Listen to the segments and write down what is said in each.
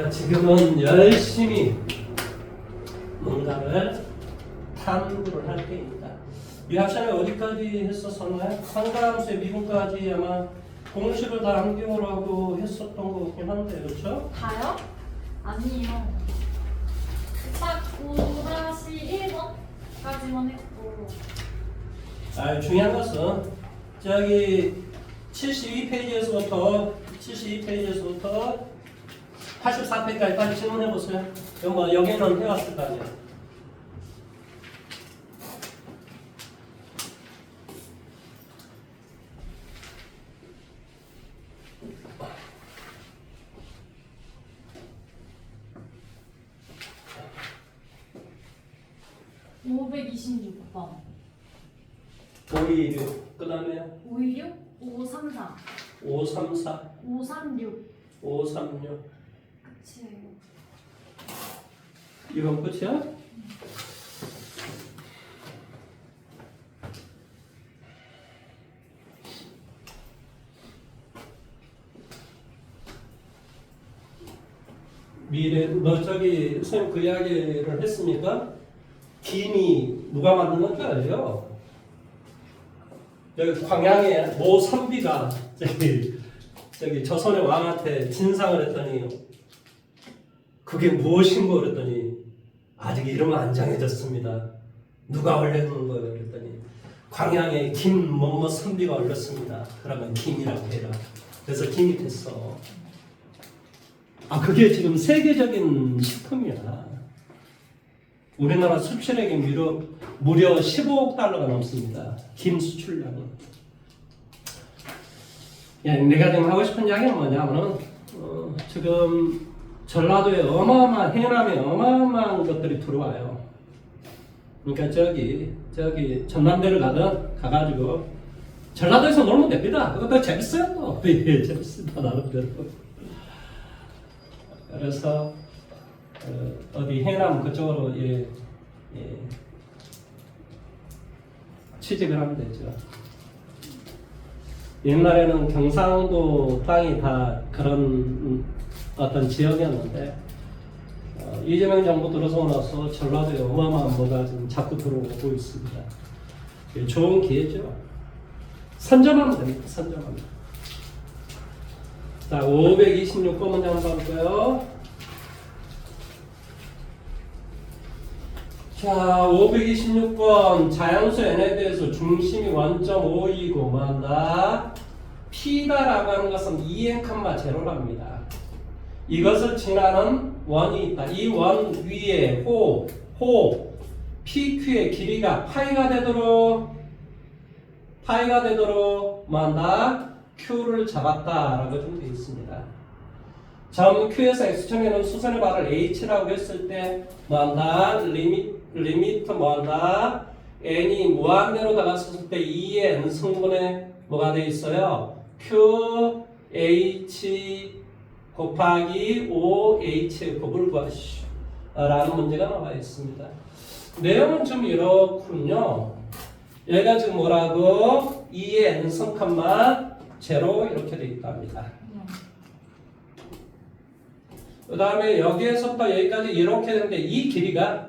지금은 열심히 뭔가를 탐구를 할 때입니다. 유학 시간에 어디까지 했었었나요? 상가함수의 미분까지 아마 공식을 다 암기하라고 했었던 것 같긴 한데, 그렇죠? 다요? 아니요. 딱 9-1번까지만 했고. 중요한 것은 저기 72페이지에서부터 84페이지까지 빨리 질문해 보세요. 뭐 여기는 해왔을 거 아니에요. (526번) 526, 그 다음에 526, 534, 534, 536. 536. 끝이에요. 이건 끝이야? 미래, 너 저기 선생님 그 이야기를 했습니까? 김이 누가 만든 건 줄 알죠? 여기 광양에 모선비가 저기 조선의 왕한테 진상을 했더니 그게 무엇인고 그랬더니 아직 이름은 안 정해졌습니다. 누가 올려놓은 거예요? 그랬더니 광양에 김 뭐뭐 선비가 올렸습니다. 그러면 김이라고 해라. 그래서 김이 됐어. 그게 지금 세계적인 식품이야. 우리나라 수출액이 무려 15억 달러가 넘습니다. 김 수출량이. 내가 지금 하고 싶은 이야기는 뭐냐면은 지금 전라도에 어마어마한 해남에 어마어마한 것들이 들어와요. 그러니까 저기 전남대를 가가지고 전라도에서 놀면 됩니다. 그것도 재밌어요 또. 예, 재밌습니다 나름대로. 그래서 어디 해남 그쪽으로 취직을 하면 되죠. 옛날에는 경상도 땅이 다 그런 어떤 지역이었는데 이재명 정부 들어서고 나서 전라도에 어마어마한 뭐가 지금 자꾸 들어오고 있습니다. 좋은 기회죠. 선점하면 됩니다. 선점하면. 자, 526번 문제 한번 볼까요? 자, 526번 자연수 n에 대해서 중심이 원점 5이고 뭐한다? P다라고 하는 것은 2n,0랍니다. 이것을 지나는 원이 있다. 이 원 위에 호 PQ의 길이가 파이가 되도록 뭐한다? Q를 잡았다라고 좀 되어 있습니다. 점 Q에서 X점에는 수선의 발을 H라고 했을 때 뭐한다? 리미트 뭐한다? n이 무한대로 나갔을 때 2의 n 성분에 뭐가 되어 있어요? Q, H 곱하기 5H의 곱을 구하시오 라는 문제가 나와 있습니다. 내용은 좀 이렇군요. 얘가 지금 뭐라고? 2의 n성 칸만 제로 이렇게 되어 있답니다. 그 다음에 여기에서부터 여기까지 이렇게 되는데 이 길이가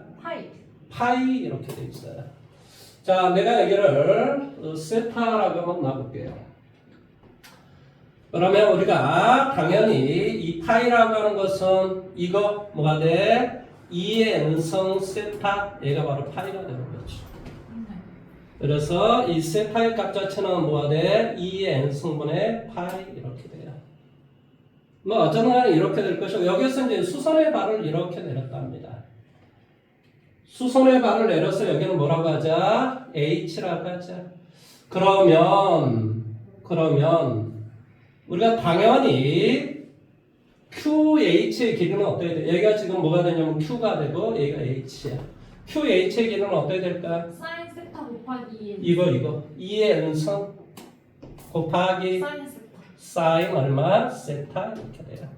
파이 이렇게 되어 있어요. 자, 내가 여기를 세타라고 한번 놔볼게요. 그러면 우리가 당연히 이 파이라고 하는 것은 이거 뭐가 돼? 2의 n성 세타 얘가 바로 파이가 되는 거죠. 그래서 이 세타의 값 자체는 뭐가 돼? 2의 n승분의 파이 이렇게 돼요. 뭐 어쩌든 간에 이렇게 될 것이고 여기서 이제 수선의 발을 이렇게 내렸답니다. 수선의 발을 내려서 여기는 뭐라고 하자? H라고 하자. 그러면 우리가 당연히 QH의 길이는 어떻게 돼? 얘가 지금 뭐가 되냐면 Q가 되고 얘가 H야. QH의 길이는 어떻게 될까? 사인 세타 곱하기 이거 2의 n승 곱하기 사인 세타. 사인 얼마? 세타 이렇게 돼요.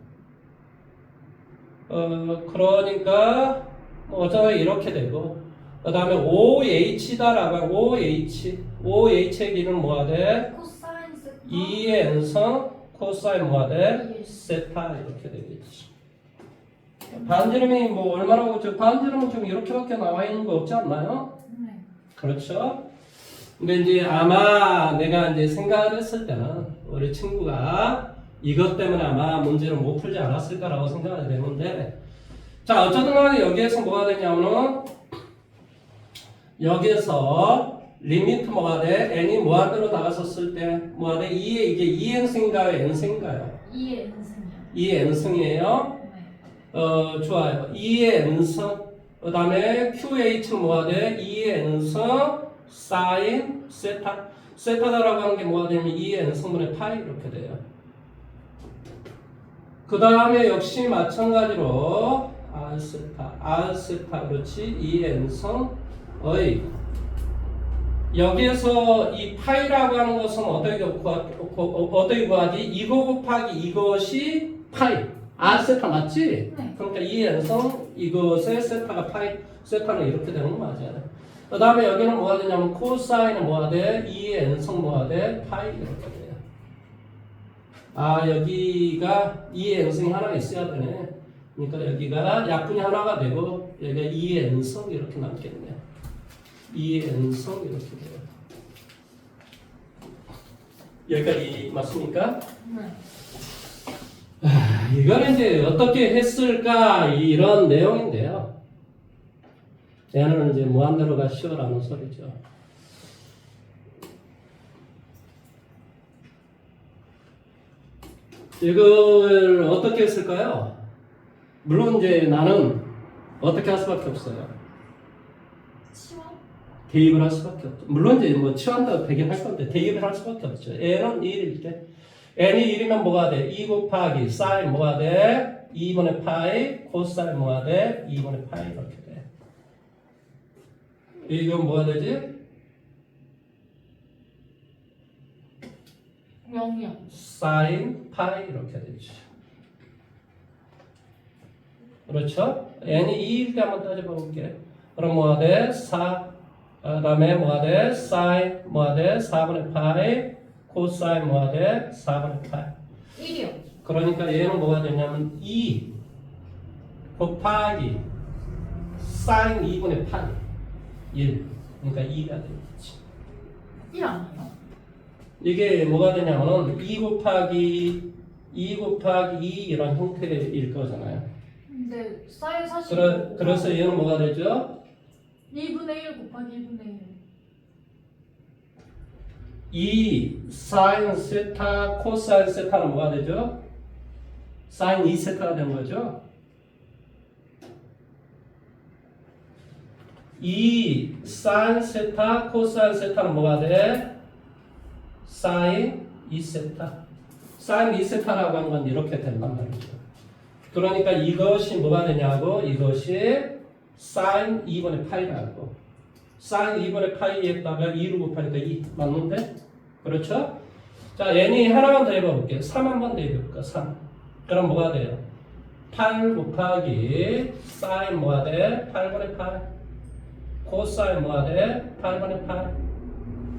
그러니까 어쩌면 이렇게 되고 그 다음에 OH다라고 하면 OH의 길이는 뭐가 돼? 코사인 세타. 2의 n승 코사인 뭐가 돼? 세타 이렇게 되겠지. 반지름이 뭐 얼마라고 저 반지름은 좀 이렇게밖에 나와 있는 거 없지 않나요? 네. 그렇죠? 근데 이제 아마 내가 이제 생각을 했을 때는 우리 친구가 이것 때문에 아마 문제를 못 풀지 않았을까라고 생각이 되는데 자 어쨌든 간에 여기에서 뭐가 되냐면은 여기에서 리미트 뭐가 돼? n이 무한대로 나갔었을 때 뭐가 돼? 2에 이게 2n승인가요? n승인가요? 2의 n승이요. 2의 n승이에요. 네. 좋아요. 2의 n승 그 다음에 QH는 뭐가 돼? 2의 n승 사인 세타 세타라고 하는 게 뭐가 되냐면 2의 n승분의 파이 이렇게 돼요. 그 다음에 역시 마찬가지로 알세타 그렇지 2의 n승의 여기에서 이 파이라고 하는 것은 어떻게 구하지? 이거 곱하기 이것이 파이 알세타 맞지? 네. 그러니까 2의 n승 이것의 세타가 파이 세타는 이렇게 되는 거 맞아요. 그 다음에 여기는 뭐가 되냐면 코사인은 뭐가 돼? 2의 n승 뭐가 돼? 파이 이렇게 돼요. 아 여기가 2의 n승이 하나 있어야 되네. 그러니까 여기가 약분이 하나가 되고 여기가 2의 n승 이렇게 남겠네요. 2의 n승 이렇게 돼요. 여기까지 맞습니까? 네. 이거는 이제 어떻게 했을까 이런 내용인데요. 얘는 이제 무한대로가 쉬워라는 소리죠. 이걸 어떻게 했을까요? 물론 이제 나는 어떻게 할 수밖에 없어요. 치워? 대입을 할 수밖에 없죠. 물론 이제 뭐 치환도 되긴 할 건데 대입을 할 수밖에 없죠. n은 1일 때 n이 1이면 뭐가 돼? 2 곱하기 사인 뭐가 돼? 2분의 파이 코사인 뭐가 돼? 2분의 파이 이렇게 돼. 이건 뭐가 되지? 0이요. 사인 파이 이렇게 되죠. 그렇죠? n이 2일 때 한번 따져볼게. 그럼 뭐가 돼? 4. 그 다음에 뭐가 돼? 사인 뭐가 돼? 4분의 파이 코사인 뭐가 돼? 4분의 파이. 1이요. 그러니까 얘는 뭐가 되냐면 2 곱하기 사인 2분의 파이 1. 그러니까 2가 되겠지. 1 아니에요? 이게 뭐가 되냐면은 2 곱하기 2 이런 형태일 거잖아요. 근데 사인 40. 그래서 얘는 뭐가 되죠? 2분의 1 곱하기 1분의 1. 2 사인 세타 코사인 세타는 뭐가 되죠? 사인 2세타가 되는 거죠? 2 사인 세타 코사인 세타는 뭐가 돼? 사인 2세타. 사인 2세타라고 하는 건 이렇게 된단 말이죠. 그러니까 이것이 뭐가 되냐고 이것이 사인 2분의 파이라고. 사인 2분의 파이에다가 2로 곱하니까 2 맞는데? 그렇죠? 자 n이 하나만 더 해볼게요. 3 한번 더 해볼까? 3. 그럼 뭐가 돼요? 8 곱하기 사인 뭐가 돼? 8분의 8 코사인 뭐가 돼? 8분의 8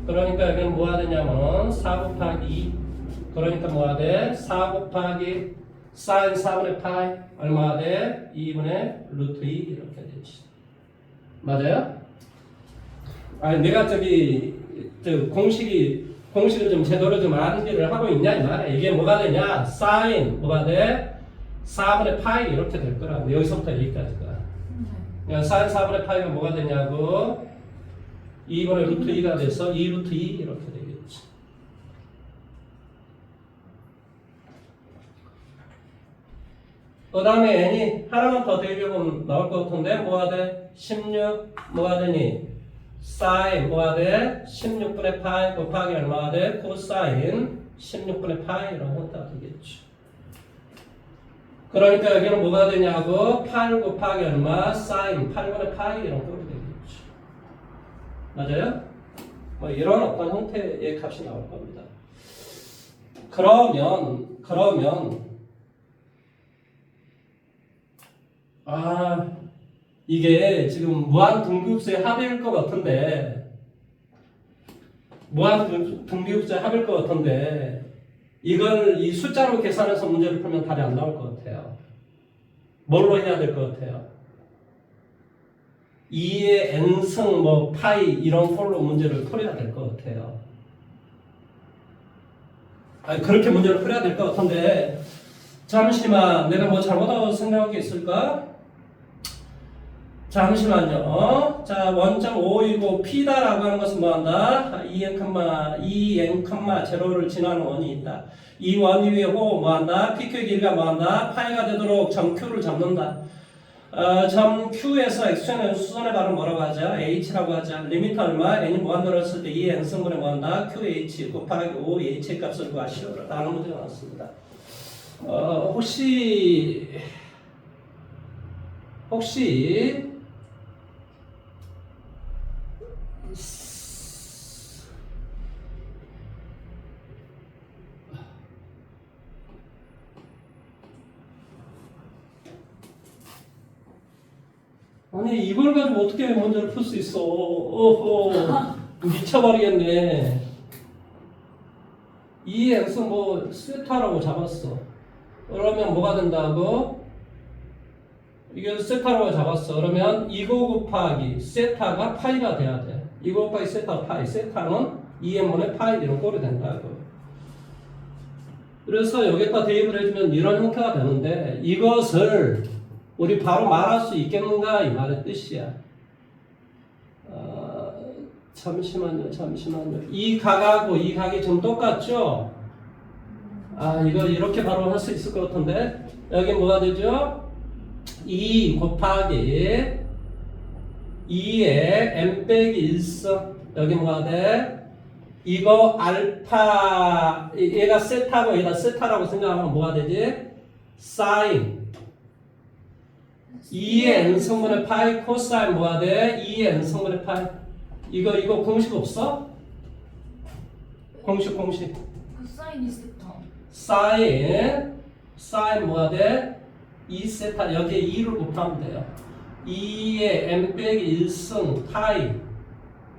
그러니까 여기는 뭐가 되냐면 4 곱하기 2 그러니까 뭐가 돼? 4 곱하기 사인 4분의 파이 얼마가 돼? 2분의 루트 2 이렇게 되지. 맞아요? 아니 내가 공식을 좀 제대로 좀 암기를 하고 있냐 이 말이야. 이게 뭐가 되냐? 사인 뭐가 돼? 4분의 파이 이렇게 될 거라고. 여기서부터 여기까지가. 그러니까 사인 4분의 파이가 뭐가 되냐고 2분의 루트 2가 돼서 2 루트 2 이렇게 되겠지. 그 다음에 n이 하나만 더 대입해보면 나올 것 같은데 뭐가 돼? 16 뭐가 되니? 사인 뭐가 돼? 16분의 파이 곱하기 얼마가 돼? 코사인 16분의 파이 이런 형태가 되겠죠. 그러니까 여기는 뭐가 되냐고 8 곱하기 얼마? 사인 8분의 파이 이런 꼴이 되겠죠. 맞아요? 뭐 이런 어떤 형태의 값이 나올 겁니다. 그러면 이게 지금 무한 등비급수의 합일 것 같은데 이걸 이 숫자로 계산해서 문제를 풀면 답이 안 나올 것 같아요. 뭘로 해야 될 것 같아요? 2의 n승 뭐 파이 이런 꼴로 문제를 풀어야 될 것 같아요. 아니, 그렇게 문제를 풀어야 될 것 같은데 잠시만 내가 뭐 잘못하고 생각한 게 있을까? 잠시만요. 자, 원점 5이고 P다라고 하는 것은 뭐한다? 2n,0를 지나는 원이 있다. 이 원 위에 호 뭐한다? PQ 길이가 뭐한다? 파이가 되도록 점 Q를 잡는다. 점 Q에서 X축의 수선의 발음 뭐라고 하죠? H라고 하죠. 리미트 얼마? n이 무한대로했을 때 2n 승분에 뭐한다? QH 곱하기 5H의 값을 구하시오 라는 문제가 나왔습니다. 혹시 아니 이걸 가지고 어떻게 문제를 풀 수 있어? 어허 미쳐버리겠네. 이 x 뭐 세타라고 잡았어. 그러면 뭐가 된다고? 이게 세타라고 잡았어. 그러면 이거 곱하기 세타가 파이가 돼야 돼. 이거 곱하기 세타 파이. 세타는 2n분의 파이 이런 꼴이 된다고. 그래서 여기다 대입을 해주면 이런 형태가 되는데 이것을 우리 바로 말할 수 있겠는가 이 말의 뜻이야. 잠시만요. 이 각하고 이 각이 좀 똑같죠? 이거 이렇게 바로 할 수 있을 것 같은데 여기 뭐가 되죠? 2 곱하기 2에 n 빼기 1성 여기 뭐가 돼? 이거 알파 얘가 세타고 얘가 세타라고 생각하면 뭐가 되지? 사인 2의 n성분의 파이 코사인 뭐가 돼? 2의 n성분의 파이 이거 공식 없어? 공식 그 사인이 세타. 사인 뭐가 돼? 2세타 여기에 2를 곱하면 돼요. 2의 n 빼기 1승 파이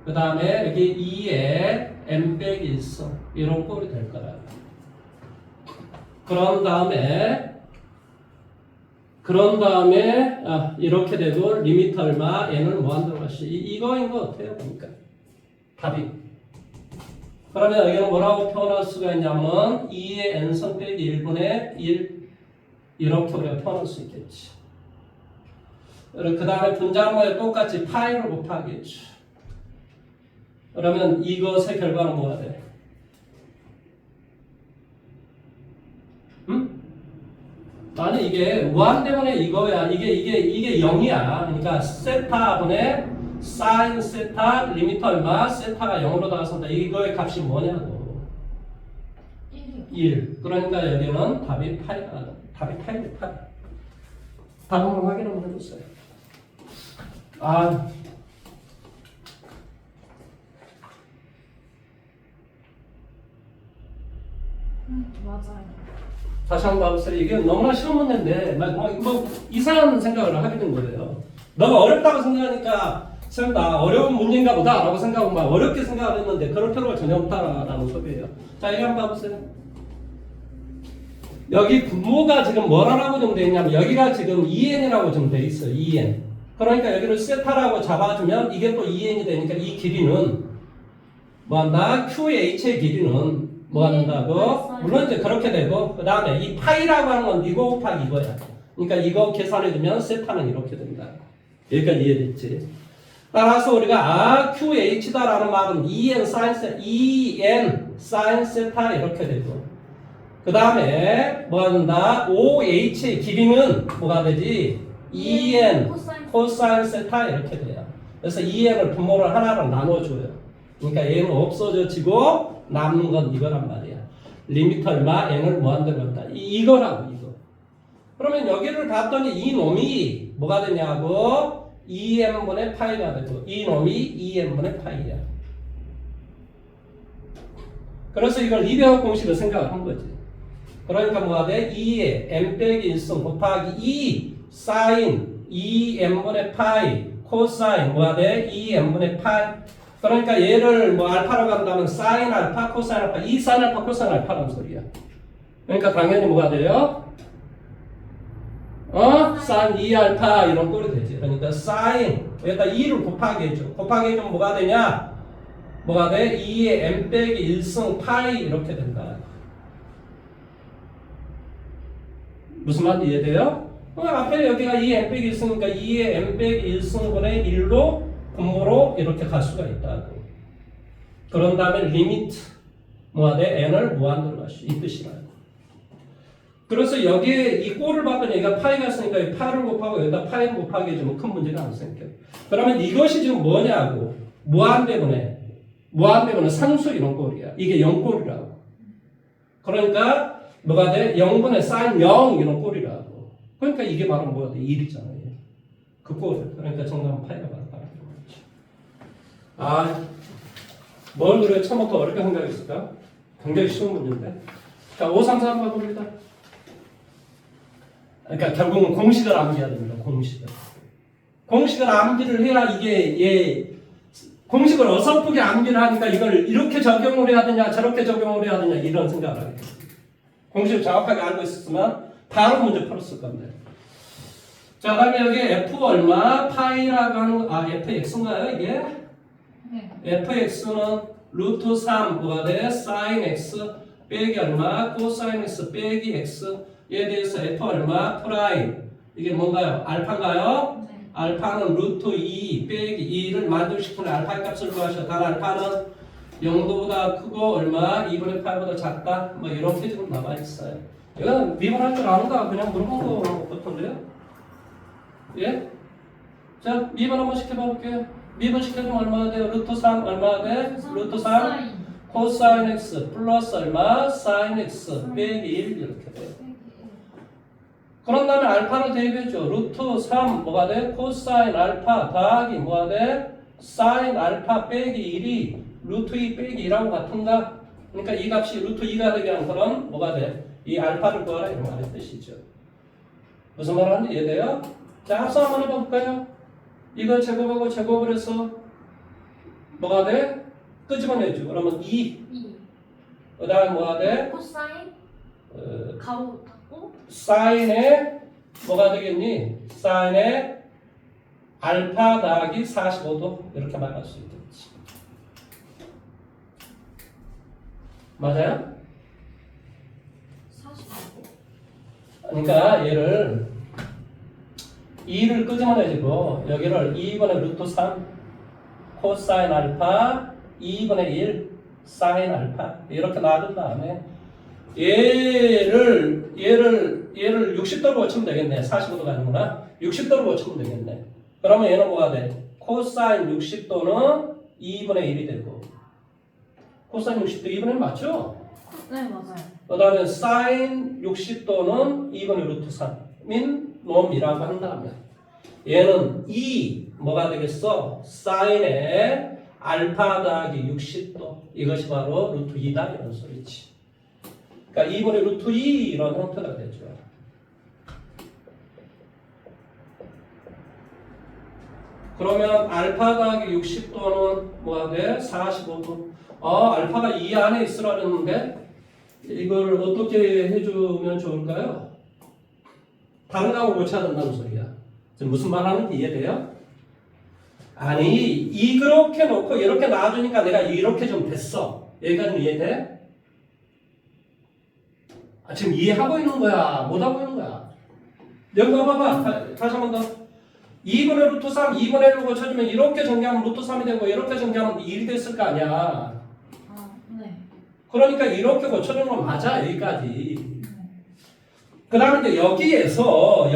그 다음에 여기 2의 n 빼기 1승 이런 꼴이 될 거라. 그런 다음에 이렇게 되고 리미트 얼마 n을 무한대로 하시 이거인 것 같아요. 보니까 답이. 그러면 여기는 뭐라고 표현할 수가 있냐면 2의 n승 빼기 1분의 1 이렇게 우리가 표현할 수 있겠지. 그 다음에 분자모에 똑같이 파이를 곱하겠죠. 그러면 이것의 결과는 뭐가 돼? 아니 이게 무한 때문에 이거야. 이게 0이야. 그러니까 세타분의 사인 세타 리미트 얼마? 세타가 0으로 나왔습니다. 이거의 값이 뭐냐고. 1. 그러니까 여기는 답이 파이가 답이 파이. 답 한번 확인 한번 해보세요. 맞아요. 다시 한번 봐보세요. 이게 너무나 쉬운 문제인데 뭐 이상한 생각을 하게 된 거예요. 너가 어렵다고 생각하니까 나 어려운 문제인가 보다 라고 생각하고 막 어렵게 생각을 했는데 그럴 필요가 전혀 없다라는 소리예요. 자, 이거 한번 봐보세요. 여기 분모가 지금 뭐라고 좀 돼 있냐면 여기가 지금 2n이라고 좀 돼 있어요. 2n. 그러니까 여기를 세타라고 잡아주면 이게 또 2n이 되니까 이 길이는 뭐한다? QH의 길이는 뭐 한다고? 물론 이제 그렇게 되고 그 다음에 이 파이라고 하는 건 이거 곱하기 이거야. 그러니까 이거 계산해주면 세타는 이렇게 된다. 여기까지 이해됐지? 따라서 우리가 QH다라는 말은 2n sin 세타 이렇게 되고 그 다음에 뭐 한다? OH의 길이는 뭐가 되지? 2n 코사인 세타 이렇게 돼요. 그래서 2n을 분모를 하나로 나눠줘요. 그러니까 얘는 없어져지고 남는 건 이거란 말이야. 리미트 얼마 n을 무한대로 한다. 이거라고 이거. 그러면 여기를 봤더니 이 놈이 뭐가 되냐고 2n분의 파이가 되고 이 놈이 2n분의 파이야. 그래서 이걸 이대학 공식을 생각을 한 거지. 그러니까 뭐가 돼? 2의 n 빼기 1승 곱하기 2 사인 2n분의 파이 코사인 뭐가 돼? 2n분의 파이. 그러니까 얘를 뭐 알파라고 한다면 사인 알파 코사인 알파 이 사인 알파 코사인 알파라는 소리야. 그러니까 당연히 뭐가 돼요? sin 2알파 이런 꼴이 되지. 그러니까 sin 여기다 2를 곱하기 해줘. 곱하기 해주면 뭐가 되냐? 뭐가 돼? 2의 n 빼기 1승 파이 이렇게 된다. 무슨 말인지 이해돼요? 앞에 여기가 2의 n 빼기 1승이니까 2의 n 빼기 1승분의 1로 분모로 이렇게 갈 수가 있다. 그런 다음에 리미트 뭐가 돼? n을 무한대로 갈 수 이 뜻이라고. 그래서 여기에 이 꼴을 봤더니 얘가 파이가 있으니까 이 파를 곱하고 여기다 파이를 곱하기 해주면 큰 문제가 안 생겨. 그러면 이것이 지금 뭐냐고. 무한대분의 상수 이런 꼴이야. 이게 0꼴이라고. 그러니까 뭐가 돼? 0분의 sin 0 이런 꼴이라고. 그러니까 이게 바로 뭐가 돼? 1이잖아요. 그 꼴. 그러니까 정답은 파이가 바로 아, 뭘 그래 처음부터 어렵게 생각했을까? 굉장히 쉬운 문제인데. 자, 533 한번 봅니다. 그러니까 결국은 공식을 암기해야 됩니다. 공식을 암기를 해야 이게 공식을 어설프게 암기를 하니까 이걸 이렇게 적용을 해야 되냐 저렇게 적용을 해야 되냐 이런 생각을 하게 됩니다. 공식을 정확하게 알고 있었으면 바로 문제 풀었을 건데. 자, 그다음에 여기 f 얼마 파이라고 하는 fx인가요 이게? 네. fx는 루트 3 뭐가 돼? sin x 빼기 얼마? 코사인 x 빼기 x에 대해서 f 얼마? 프라임 이게 뭔가요? 알파인가요? 네. 알파는 루트 2 빼기 2를 만족시키는 알파의 값을 구하셔. 단 알파는 0보다 크고 얼마? 2분의 8보다 작다? 뭐 이렇게 지금 나와 있어요. 이건 미분할 줄 아는가? 그냥 물어본 거 같던데요? 예? 자, 미분 한번 시켜봐 볼게요. 미분 시켜주면 얼마나 돼요? 루트 3 얼마나 돼? 루트 3 코사인 x 플러스 얼마? 사인 x 빼기 1 이렇게 돼요. 그런 다음에 알파를 대입해줘. 루트 3 뭐가 돼? 코사인 알파 더하기 뭐가 돼? 사인 알파 빼기 1이 루트 2 빼기 2라고 같은가? 그러니까 이 값이 루트 2가 되게 하는 그런 뭐가 돼? 이 알파를 구하라 이런 말의 뜻이죠. 무슨 말 하는지 이해돼요? 자, 합성 한번 해볼까요? 이걸 제곱하고 제곱을 해서 뭐가 돼? 끄집어내죠. 그러면 2. 그 다음에 뭐가 돼? 코사인 가로 닫고 사인에 뭐가 되겠니? 사인에 알파 더하기 45도 이렇게 말할 수 있겠지. 맞아요? 45. 그러니까 얘를 2를 끄집어내지고 여기를 2분의 루트 3 코사인 알파 2분의 1 사인 알파 이렇게 놔둔 다음에 얘를 60도로 고치면 되겠네. 45도가 아니구나. 60도로 고치면 되겠네. 그러면 얘는 뭐가 돼? 코사인 60도는 2분의 1이 되고 코사인 60도 2분의 1 맞죠? 네, 맞아요. 그 다음에 사인 60도는 2분의 루트 3인 놈이라고 한다면 얘는 2 뭐가 되겠어? 사인의 알파 더하기 60도 이것이 바로 루트 2다 이런 소리지. 그러니까 2분의 루트 2 이런 형태가 되죠. 그러면 알파 더하기 60도는 뭐가 돼? 45도. 알파가 2 안에 있으라 그랬는데 이걸 어떻게 해주면 좋을까요? 다른 값을 고쳐야 된다는 소리야. 지금 무슨 말 하는지 이해돼요? 아니 이렇게 놓고 이렇게 놔주니까 내가 이렇게 좀 됐어. 여기까지 이해돼? 지금 이해하고 있는 거야? 못하고 있는 거야? 여기 봐봐. 다시 한 번 더. 2분의 루트 3, 2분의 1로 고쳐주면 이렇게 정리하면 루트 3이 되고 이렇게 정리하면 1이 됐을 거 아니야. 네. 그러니까 이렇게 고쳐주는 건 맞아. 여기까지. 그 다음에 이제 여기에서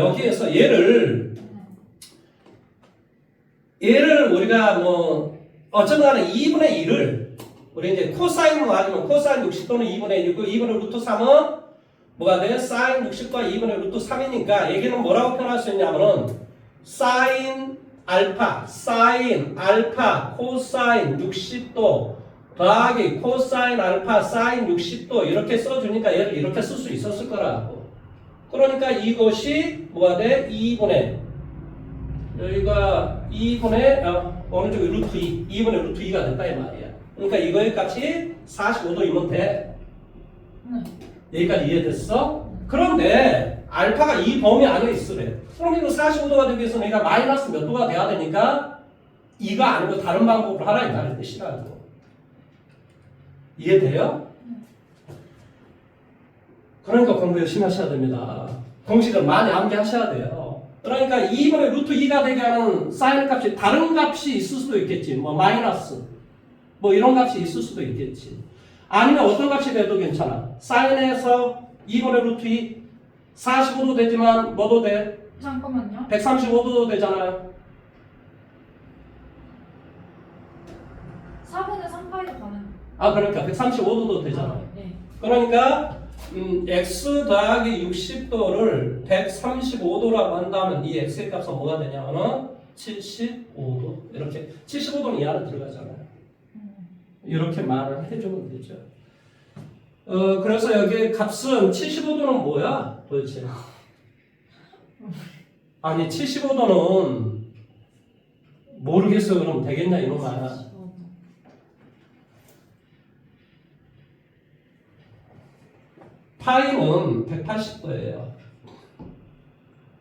얘를 우리가 뭐 어쨌든 간에 2분의 1을 우리 이제 코사인으로 나누면 코사인 60도는 2분의 1이고 2분의 루트 3은 뭐가 돼? 사인 60과 2분의 루트 3이니까 얘기는 뭐라고 표현할 수 있냐면은 사인 알파 코사인 60도 더하기 코사인 알파 사인 60도 이렇게 써주니까 얘를 이렇게 쓸 수 있었을 거라고. 그러니까 이것이 뭐가 돼? 2분의 여기가 2분의 어느 쪽이 루트 2 2분의 루트 2가 됐다 이 말이야. 그러니까 이거의 값이 45도이면 돼. 네. 여기까지 이해됐어? 그런데 알파가 이 범위 안에 있으래. 그럼 이거 45도가 되기 위해서 내가 마이너스 몇 도가 돼야 되니까 이가 아니고 다른 방법으로 하라 이 말인데 싫어하고. 이해돼요? 그러니까 공부 열심히 하셔야 됩니다. 공식을 많이 암기하셔야 돼요. 그러니까 2분의 루트 2가 되게 하는 사인 값이 다른 값이 있을 수도 있겠지. 뭐 마이너스 뭐 이런 값이 있을 수도 있겠지. 아니면 어떤 값이 돼도 괜찮아. 사인에서 2분의 루트 2 45도 되지만 뭐도 돼? 잠깐만요. 135도도 되잖아요. 4분의 3파이도 가능. 아 그러니까 135도도 되잖아. 네. 그러니까 x 더하기 60도를 135도라고 한다면 이 x의 값은 뭐가 되냐면 75도. 이렇게 75도는 이 안에 들어가잖아요. 이렇게 말을 해주면 되죠. 그래서 여기 값은 75도는 뭐야 도대체? 아니 75도는 모르겠어 그러면 되겠냐 이놈아. 파이는 180도예요.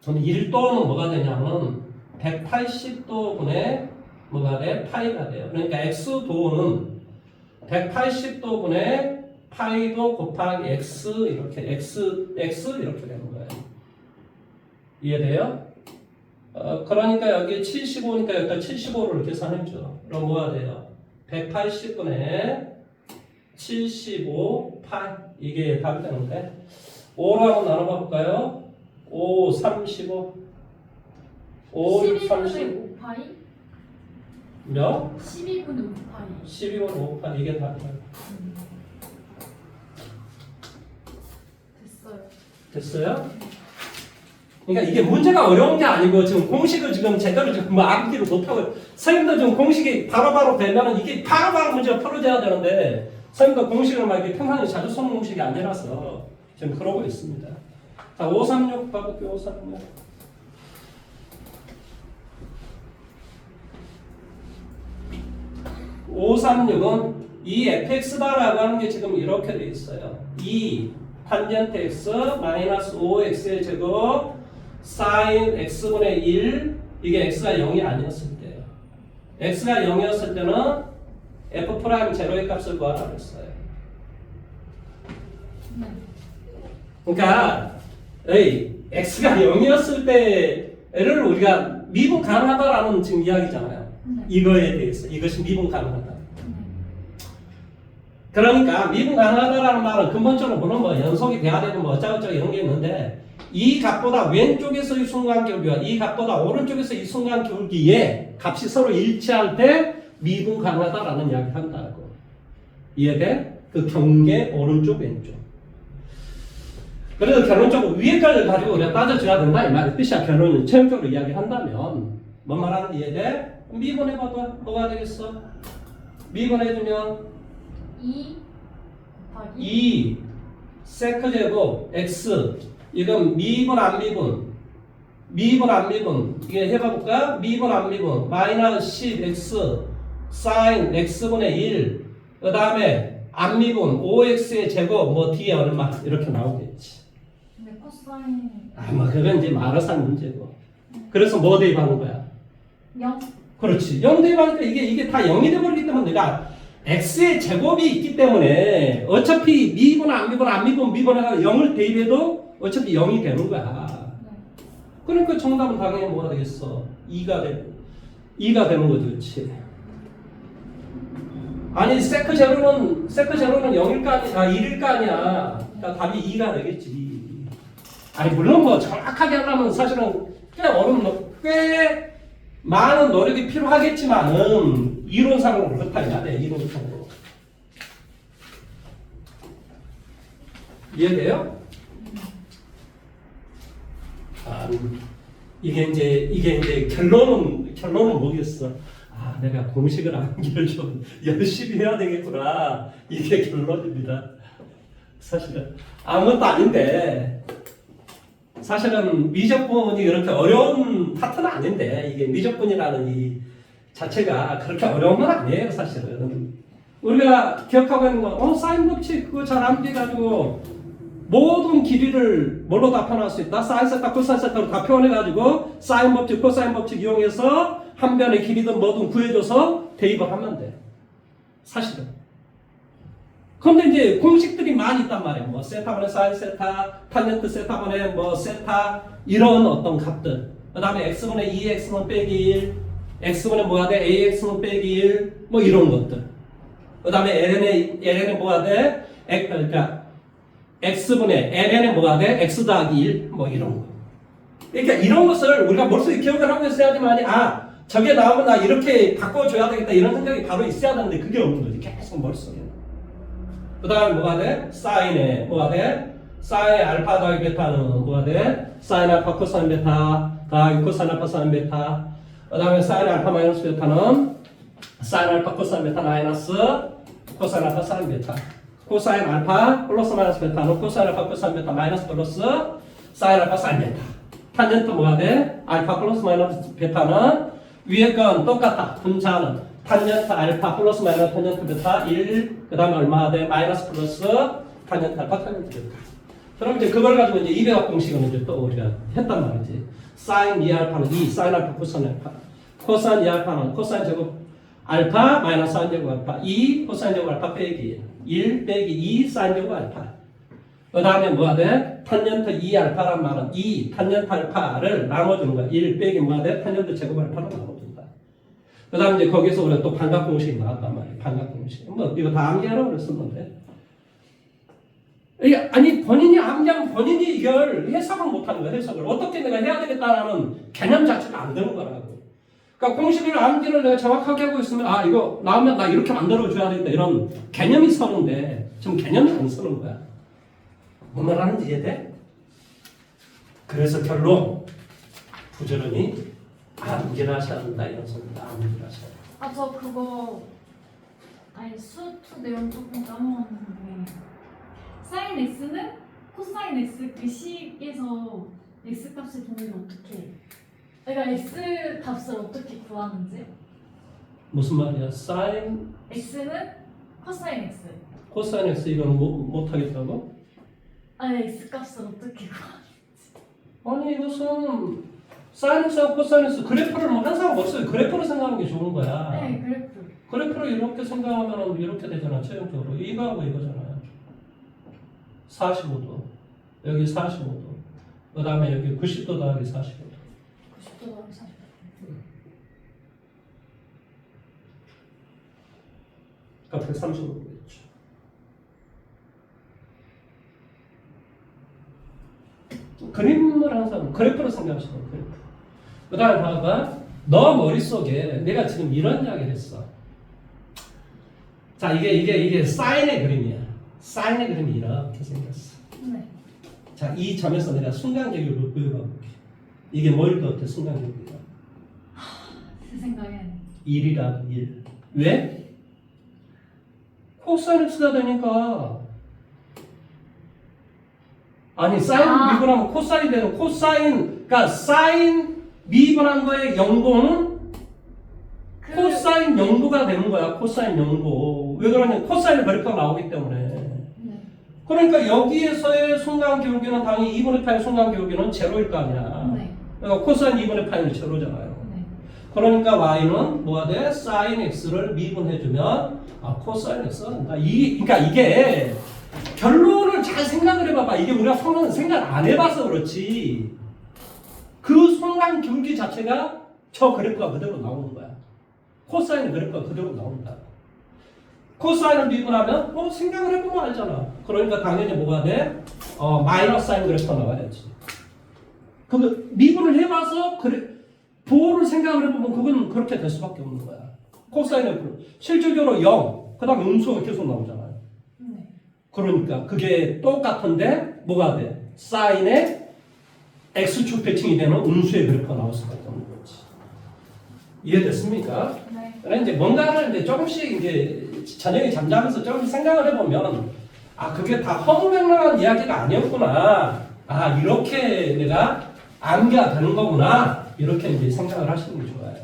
그럼 1도는 뭐가 되냐면 180도분의 뭐가 돼? 파이가 돼요. 그러니까 x도는 180도분의 파이도 곱하기 x 이렇게 x 이렇게 되는 거예요. 이해돼요? 그러니까 여기 75니까 여기다 75를 계산해줘. 그럼 뭐가 돼요? 180분의 75 파이 이게 답이 되는데 5로 한번 나눠봐 볼까요? 5, 35 5, 6, 30 5파이? 몇? 12분의 5파이. 12분 5파이 이게 답이에요. 됐어요. 됐어요? 그러니까 이게 문제가 어려운 게 아니고 지금 공식을 지금 제대로 지금 뭐 암기를 못하고 선생님도 지금 공식이 바로바로 되면 이게 바로바로 문제가 풀어져야 되는데 선생님도 공식을 막 이렇게 평상시 자주 쓰는 공식이 아니라서 지금 그러고 있습니다. 자, 536 봐볼게요. 536. 536은 이 fx다라고 하는 게 지금 이렇게 돼 있어요. 2 탄젠트 x 마이너스 5x의 제곱 사인 x분의 1 이게 x가 0이 아니었을 때예요. x가 0이었을 때는 f 프라임 제로의 값을 구하라 그랬어요. 네. 그러니까 x가 0이었을 때를 우리가 미분 가능하다라는 지금 이야기잖아요. 네. 이거에 대해서 이것이 미분 가능하다. 그러니까 미분 가능하다라는 말은 근본적으로 물론 뭐 연속이 돼야 되고 뭐 어쩌고저쩌고 이런 게 있는데 이 값보다 왼쪽에서의 순간 기울기와 이 값보다 오른쪽에서의 순간 기울기의 값이 서로 일치할 때 미분 가능하다라는 이야기를 한다고. 이해돼? 그 경계 오른쪽 왼쪽. 그래서 결론적으로 위에 걸 가지고 우리가 따져줘야 된다 이 말의 뜻이야. 결론은 체험적으로 이야기한다면 뭔 말하는지 이해돼? 미분해봐도 뭐가 되겠어? 미분해주면 2 곱하기 2 세크 제곱 x 이건 미분 안 미분 미분 안 미분 이게 해봐볼까? 미분 안 미분 마이너스 10x 사인 x분의 1 그 다음에 안 미분 5x의 제곱 뭐 뒤에 얼마 이렇게 나오겠지. 네, 코사인 아마 그건 이제 말아서 한 문제고. 그래서 뭐 대입하는 거야? 0. 그렇지. 0 대입하니까 이게 다 0이 돼버리기 때문에 내가 x의 제곱이 있기 때문에 어차피 미분 안 미분 안 미분 미분해가 0을 대입해도 어차피 0이 되는 거야. 네. 그러니까 정답은 당연히 뭐가 되겠어? 2가 되는 거지, 그렇지? 아니 세크 제로는 0일 거 아니야, 1일 거 아니야. 그러니까 답이 2가 되겠지. 아니 물론 뭐 정확하게 하려면 사실은 꽤 많은 노력이 필요하겠지만은 이론상으로 그렇다 해야 돼. 이론상으로 이해돼요? 아, 이게 이제 결론은 뭐겠어? 아, 내가 공식을 암기를 좀 열심히 해야 되겠구나. 이게 결론입니다. 사실은 아무것도 아닌데. 사실은 미적분이 그렇게 어려운 파트는 아닌데 이게 미적분이라는 이 자체가 그렇게 어려운 건 아니에요. 사실은 우리가 기억하고 있는 거 사인 법칙 그거 잘 암기해가지고 모든 길이를 뭘로 다 표현할 수 있다? 사인 세타, 코사인 세타로 다 표현해가지고 사인 법칙, 코사인 법칙 이용해서 한 변의 길이든 뭐든 구해줘서 대입을 하면 돼. 사실은. 그런데 이제 공식들이 많이 있단 말이야. 뭐 세타분의 사인 세타, 탄젠트 세타분의 뭐 세타 이런 어떤 값들. 그 다음에 x분의 2x는 빼기 1, x분의 뭐가 돼? ax는 빼기 1, 뭐 이런 것들. 그 다음에 ln은 뭐가 돼? 그러니까 x분의 ln은 뭐가 돼? x 더하기 1, 뭐 이런 거. 그러니까 이런 것을 우리가 머릿속에 기억을 하고 있어야지만 저게 나오면 나 이렇게 바꿔줘야 되겠다 이런 생각이 바로 있어야 되는데 그게 없는 거지. 계속 머릿속에. 그 다음에 뭐가 돼? 사인에 뭐가 돼? 사인의 알파 더하기 베타는 뭐가 돼? 사인 알파 코사인 베타 더하기 코사인 알파 사인 베타. 그 다음에 사인 알파 마이너스 베타는 사인 알파 코사인 베타 마이너스 코사인 알파 사인 베타. 코사인 알파 플러스 마이너스 베타는 코사인 알파 코사인 베타 마이너스 플러스 사인 알파 사인 베타. 탄젠트 뭐가 돼? 알파 플러스 마이너스 베타는 위에 건 똑같다. 분자는 탄젠트 알파 플러스 마이너스 탄젠트 베타 1, 그 다음에 얼마가 돼? 마이너스 플러스 탄젠트 알파 탄젠트 베타. 그럼 이제 그걸 가지고 이제 이배합 공식은 이제 또 우리가 했단 말이지. 사인 2알파는 2, 사인 알파 코사인 알파. 코사인 2알파는 코사인 제곱 알파 마이너스 사인 제곱 알파 2, 코사인 제곱 알파 빼기 1 빼기 2 사인 제곱 알파. 그 다음에 뭐가 돼? 탄젠트 2알파란 말은 2 탄젠트 알파를 나눠주는 거야. 1 빼기 뭐가 돼? 탄젠트 제곱 알파로 나눠준다. 그 다음에 이제 거기서 우리가 또 반각 공식이 나왔단 말이야. 반각 공식. 뭐 이거 다 암기하라고 그랬었는데. 아니 본인이 암기하면 본인이 이걸 해석을 못하는 거야. 해석을. 어떻게 내가 해야 되겠다는 개념 자체가 안 되는 거라고. 그러니까 공식을 암기를 내가 정확하게 하고 있으면 이거 나오면 나 이렇게 만들어줘야 된다 이런 개념이 서는데 지금 개념이 안 서는 거야. 뭔 말 하는지 이해돼? 그래서 결론 부지런히 암기를 하셔야 한다 이런 소리다. 암기를 하셔야 한다. 저 그거 수투 내용 조금 까먹었는데 사인 x는 코사인 x 그 식에서 x 값의 동의를 어떻게 해? 그러니까 x 값을 어떻게 구하는지? 무슨 말이야? 사인 x는 코사인 x. 코사인 x 이건 못 하겠다고? x 값을 어떻게 구하는지. 아니 이것은 사인스하고 코사인스 그래프를 뭐 항상 없어요. 그래프를 생각하는 게 좋은 거야. 네, 그래프. 그래프를 이렇게 생각하면 이렇게 되잖아. 최종적으로 이거하고 이거잖아요. 45도 여기 45도 그 다음에 여기 90도 더하기 45도 90도 더하기 45도. 그러니까 135도겠죠. 그림을 항상 그래프를 생각하시는 거예요. 그래프. 그 다음에 봐봐. 너 머릿속에 내가 지금 이런 이야기를 했어. 자 이게 사인의 그림이야. 사인의 그림이 이렇게 생겼어. 네. 자 이 점에서 내가 순간계율을 보여봐 볼게. 이게 뭘 것 같아? 순간계율이야. 제 생각엔 1이라고 1. 왜? 코사인 x가 되니까 아니 사인 미분하면 코사인 되는 코사인 그러니까 사인 미분한 거의 영도는 코사인 영도가 되는 거야. 코사인 영도. 왜 그러냐면 코사인 그래프가 나오기 때문에. 네. 그러니까 여기에서의 순간기울기는 당연히 2분의 파의 순간기울기는 제로일 거 아니야. 네. 그러니까 코사인 2분의 파이는 제로잖아요. 네. 그러니까 y는 뭐가 돼? 사인 x를 미분해주면 코사인 x가 된다. 그러니까 이게 결론을 잘 생각을 해봐봐. 이게 우리가 성은 생각 안 해봐서 그렇지. 그 순간기울기 자체가 저 그래프가 그대로 나오는 거야. 코사인 그래프가 그대로 나온다. 코사인을 미분하면 생각을 해보면 알잖아. 그러니까 당연히 뭐가 돼? 마이너스 사인 그래프가 나와야지. 그 미분을 해봐서 부호를 생각을 해보면 그건 그렇게 될 수밖에 없는 거야. 코사인은 실질적으로 0, 그 다음에 음수가 계속 나오잖아요. 네. 그러니까 그게 똑같은데 뭐가 돼? 사인의 x축 배칭이 되는 음수의 그래프가 나올 수밖에 없는 거지. 이해됐습니까? 네. 그래 이제 뭔가를 이제 조금씩 이제 저녁에 잠자면서 조금씩 생각을 해보면 그게 다 허무맹랑한 이야기가 아니었구나. 이렇게 내가 암기가 되는 거구나. 이렇게 이제 생각을 하시는 게 좋아요.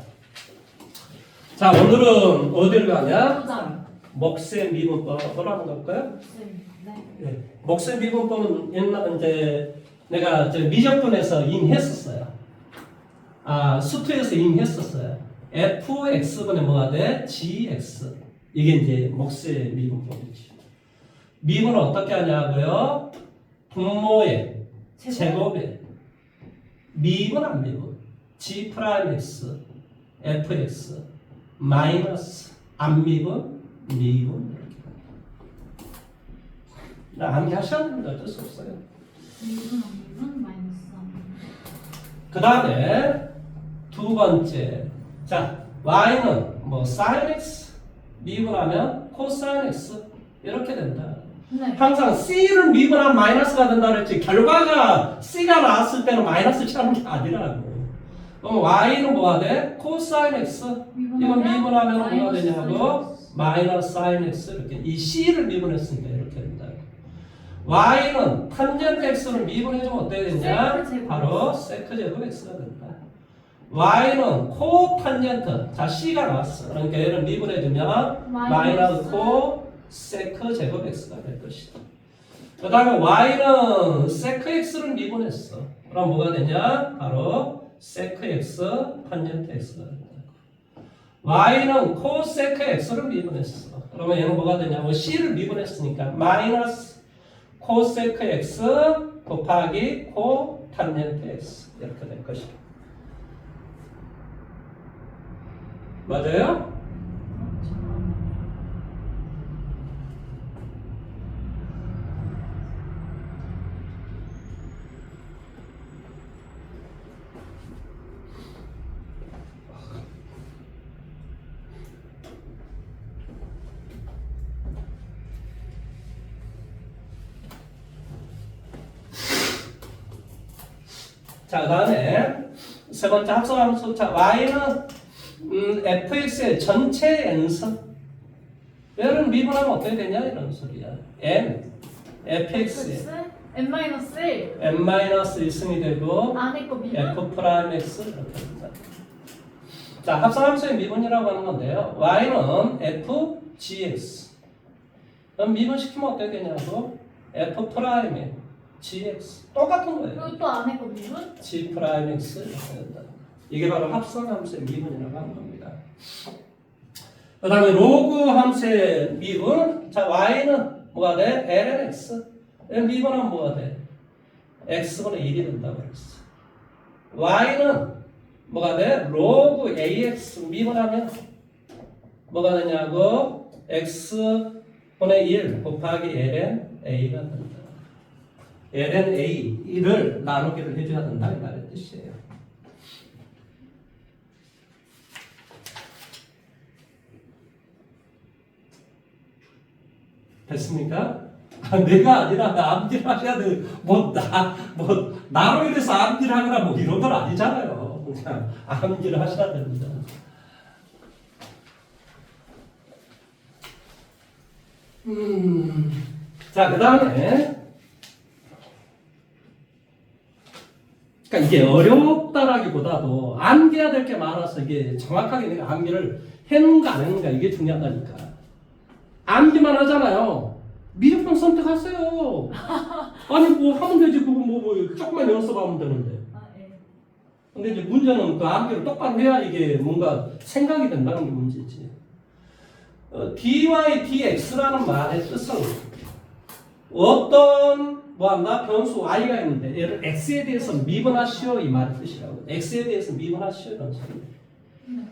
자 오늘은 어디를 가냐? 도장. 먹셈 미분법을 한번 가볼까요? 네. 네. 예, 목세 미분법은 옛날 이제 내가 미적분에서 이미 했었어요. 수투에서 이미 했었어요. fx분의 뭐가 돼? gx. 이게 이제 목세 미분법이지. 미분을 어떻게 하냐고요? 분모의 제곱에 미분 안 미분 g 프라임 x fx 마이너스 안 미분 미분 이렇게 암기하셔야 됩니다. 어쩔 수 없어요. 미분 마이너스 그 다음에 두 번째 자 y는 뭐 sin x 미분하면 cosine x 이렇게 된다. 네. 항상 C를 미분하면 마이너스가 된다 그랬지 결과가 C가 나왔을 때는 마이너스 치라는 게 아니라고. 그럼 Y는 뭐가 돼? 코사인 X 이건 미분하면 뭐가 되냐고? 마이너스 사인 X 이렇게 이 C를 미분했으니까 이렇게 된다. Y는 탄젠트 X를 미분해주면 어떻게 되냐? 바로 세크 제곱 X가 된다. Y는 코 탄젠트 자 C가 나왔어. 그러니까 얘를 미분해주면 마이너스 코 세크 제곱 x가 될 것이다. 그 다음에 y는 세크 x를 미분했어. 그럼 뭐가 되냐? 바로 세크 x 탄젠트 x가 된다. y는 코세크 x를 미분했어. 그러면 얘는 뭐가 되냐면 c를 미분했으니까 마이너스 코세크 x 곱하기 코 탄젠트 x 이렇게 될 것이다. 맞아요? 자, 그 다음에 세 번째 합성함수. 자, y는 fx의 전체 n승. 얘를 미분하면 어떻게 되냐? 이런 소리야. n, fx의 n-1 n-1승이 되고 안에 거 미분 f 프라임 x 이렇게 됩니다. 자, 합성함수의 미분이라고 하는 건데요. y는 f gx. 그럼 미분시키면 어떻게 되냐고? f 프라임의 gx. 똑같은 거예요. 그리고 또 안에 거 미분 g 프라임 x 이렇게 된다. 이게 바로 합성함수의 미분이라고 하는 겁니다. 그 다음에 로그 함수의 미분. 자, y는 뭐가 돼? ln x. 미분하면 뭐가 돼? x분의 1이 된다고 그랬어. y는 뭐가 돼? 로그 ax 미분하면 뭐가 되냐고? x분의 1 곱하기 ln a가 된다. ln a를 나누기를 해줘야 된다 이 말의 뜻이에요. 됐습니까? 내가 아니라 암기를 하셔야 돼. 나로 인해서 암기를 하거나 뭐 이런 건 아니잖아요. 그냥 암기를 하셔야 됩니다. 자, 그 다음에 그러니까 이게 어렵다라기보다도 암기해야 될 게 많아서 이게 정확하게 내가 암기를 했는가 안 했는가 이게 중요하다니까. 암기만 하잖아요. 미적분 선택하세요. 아니 뭐 하면 되지. 그거 뭐 조금만 연습하면 되는데. 예. 근데 이제 문제는 그 암기를 똑바로 해야 이게 뭔가 생각이 된다는 게 문제지. dy dx라는 말의 뜻은 어떤 뭐한다 변수 y가 있는데 얘를 x에 대해서 미분하시오 이 말의 뜻이라고. x에 대해서 미분하시오 이런 소리입니다.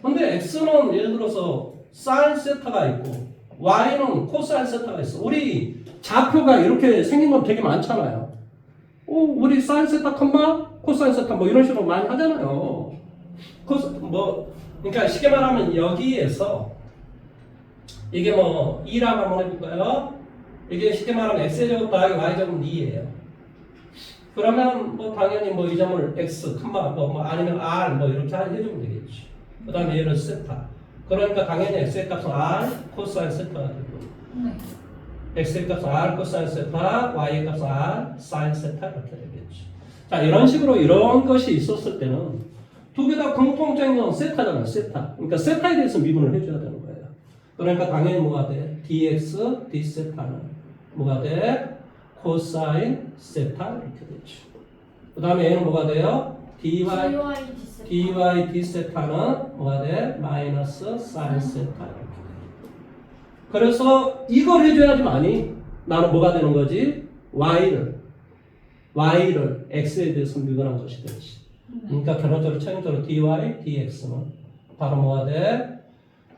근데 x는 예를 들어서 sin 세타가 있고 y는 코사인 세타가 있어. 우리 좌표가 이렇게 생긴 건 되게 많잖아요. 우리 sin 세타 컴마 코사인 세타 뭐 이런 식으로 많이 하잖아요. 그러니까 쉽게 말하면 여기에서 이게 뭐 2라고 한번 해볼까요? 이게 쉽게 말하면 x제곱 더하기 y제곱은 2예요. 그러면 뭐 당연히 뭐 이 점을 x 컴마 뭐 아니면 r 뭐 이렇게 해주면 되겠지. 그 다음에 얘를 세타. 그러니까 당연히 x의 값은 r 코사인 세타가 되고 x의 값은 r 코사인 세타, y의 값은 r 사인 세타 이렇게 되겠죠. 자, 이런 식으로 이런 것이 있었을 때는 두 개 다 공통적인 건 세타잖아, 세타. 그러니까 세타에 대해서 미분을 해줘야 되는 거예요. 그러니까 당연히 뭐가 돼? dx, d세타는 뭐가 돼? 코사인 세타 이렇게 되죠. 그 다음에 A는 뭐가 돼요? dy d 세타는 뭐가 돼? 마이너스 사인 세타 이렇게 돼. 그래서 이걸 해줘야지만이 나는 뭐가 되는 거지? y를 x에 대해서 미분한 것이 되지. 그러니까 결론적으로 최종적으로 dy dx는 바로 뭐가 돼?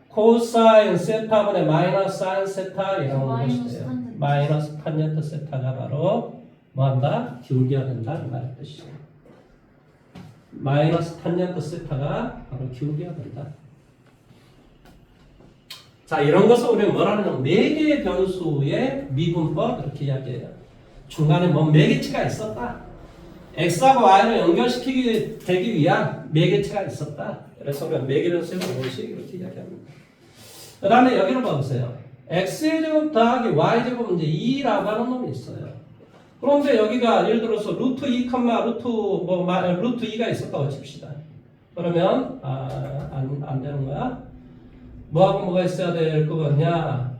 코사인 세타분의 마이너스 사인 세타 이라는 것이 돼요. 마이너스 탄젠트 세타가 바로 뭐한다? 기울기가 된다 이 말의 뜻이에요. 마이너스 탄젠트 세타가 바로 기울기가 된다. 자, 이런 것을 우리는 뭐라는 4개의 변수의 미분법 이렇게 이야기해요. 중간에 뭐 매개체가 있었다. x하고 y를 연결시키게 되기 위한 매개체가 있었다. 그래서 우리가 매개변수의 방식 이렇게 이야기합니다. 그 다음에 여기를 봐보세요. x의 제곱 더하기 y 제곱 이제 2라고 하는 놈이 있어요. 그런데 여기가 예를 들어서 루트 2, 루트 2가 있었다고 칩시다. 그러면 안 되는 거야? 뭐하고 뭐가 있어야 될 것 같냐?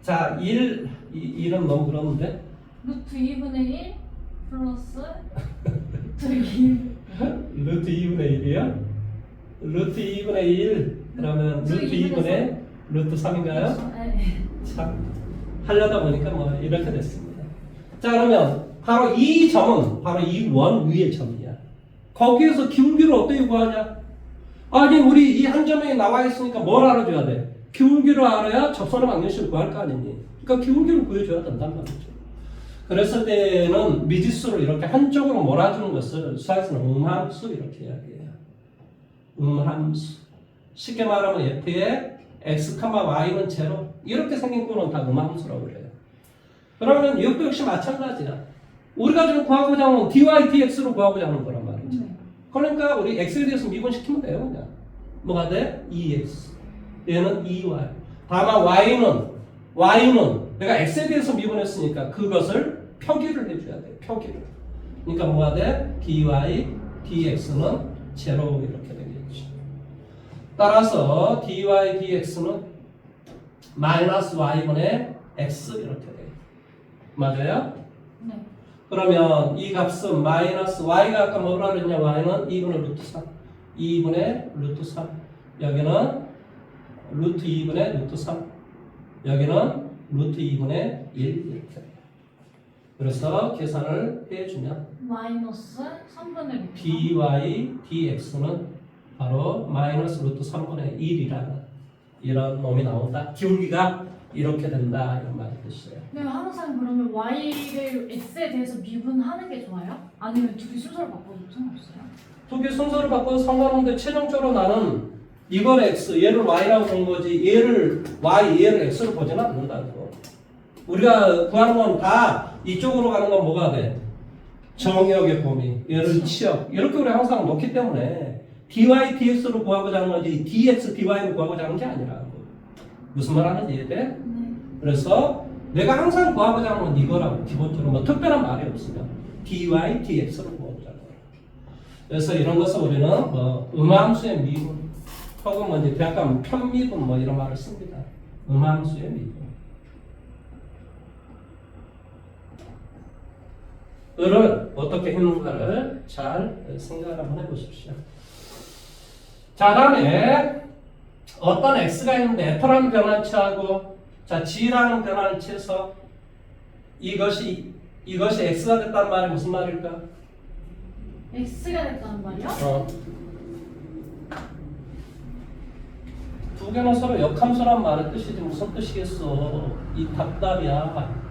자, 1은 너무 그러는데? 루트 2분의 1 플러스 루트 2 루트 2분의 1이요? 루트 2분의 1 그러면 루트 2분의 루트 3인가요? 네. 참 하려다 보니까 뭐 이렇게 됐습니다. 자, 그러면 바로 이 점은 바로 이 원 위의 점이야. 거기에서 기울기를 어떻게 구하냐? 아니 우리 이 한 점에 나와 있으니까 뭘 알아줘야 돼? 기울기를 알아야 접선의 방정식을 구할 거 아니니? 그러니까 기울기를 구해줘야 된단 말이죠. 그랬을 때는 미지수를 이렇게 한쪽으로 몰아주는 것을 수학에서는 음함수 이렇게 이야기해요. 음함수. 쉽게 말하면 f의 x, y는 제로 이렇게 생긴 거는 다 음함수라고 그래요. 그러면 이것도 역시 마찬가지야. 우리가 지금 구하고자 하는 dy, dx로 구하고자 하는 거란 말이죠. 그러니까 우리 x에 대해서 미분시키면 돼요. 그냥. 뭐가 돼? 2x. 얘는 2y. 다만 y는 내가 x에 대해서 미분했으니까 그것을 표기를 해줘야 돼. 표기를. 그러니까 뭐가 돼? dy, dx는 제로 이렇게 되겠죠. 따라서 dy, dx는 마이너스 y분의 x 이렇게 돼요. 맞아요? 네. 그러면 이 값은 마이너스 y가 아까 뭐라 그랬냐? y는 2분의 루트 3. 2분의 루트 3. 여기는 루트 2분의 루트 3. 여기는 루트 2분의 1 이렇게 돼요. 그래서 계산을 해주면 마이너스 3분의 루트 dy dx는 바로 마이너스 루트 3분의 1이라는 이런 놈이 나온다. 기울기가 이렇게 된다 이런 말의 뜻이에요. 근데 항상 그러면 y를 x에 대해서 미분하는 게 좋아요? 아니면 두 개 순서를 바꿔도 상관없어요? 두 개 순서를 바꿔서 상관없는데 최종적으로 나는 이걸 x, 얘를 y라고 본 거지 얘를 y, 얘를 x로 보지는 않는다고. 우리가 구하는 건 다 이쪽으로 가는 건 뭐가 돼? 정역의 범위, 얘를 치역 이렇게 우리 항상 놓기 때문에 dy, dx로 구하고자 하는 거지 dx, dy로 구하고자 하는 게 아니라고. 무슨 말 하는지 이해돼? 네. 그래서 내가 항상 구하고자 하는 건 이거라고. 기본적으로 뭐 특별한 말이 없으면 dy, dx로 구하고자 하는 거예요. 그래서 이런 것을 우리는 뭐 음함수의 미분 혹은 뭐 이제 대학 가면 편미분 뭐 이런 말을 씁니다. 음함수의 미분. 을을 어떻게 했는가를 잘 생각을 한번 해보십시오. 자, 다음에 어떤 x가 있는데 f라는 변환치하고 자 g라는 변환치에서 이것이 x가 됐다는 말이 무슨 말일까? x가 됐다는 말이요? 두 개는 서로 역함수란 말의 뜻이지 무슨 뜻이겠어? 이 답답이야.